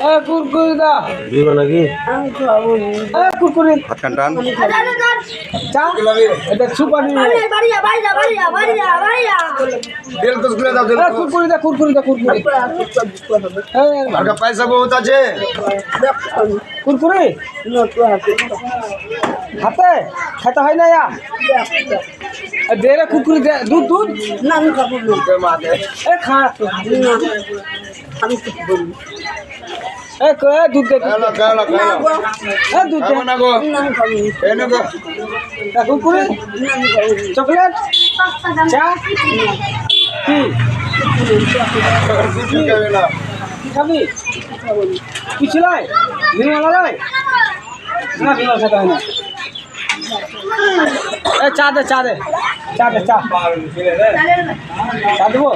এ কুরকুরি দা দিবা নাকি আমি খাবো না। এ কুরকুরি ভাত খান টান চা এটা সুপারি দিল তো খুলে দাও দিল এ কুরকুরি দা কুরকুরি দা কুরকুরি এ আর का पैसा बहुत আছে কুরকুরি হাতে খেতে হয় না ইয়া এ দে রে কুরকুরি দে দুধ দুধ না আমি খাবো না। দে মা দে এ খা না, আমি কিছু বলি এ কে দুধ দে খালা খালা খালা এ দুধ দে খাবো না গো না আমি খাবো না। এনে গো এ কুরকুরি না আমি খাবো না। চকলেট চা কি কিছু খাবে না কি খাবি কি ছিলাই নির্মলা লাই না নির্মলা খেতে হয় না এ চা দে চা দে চা দে চা চা দেবো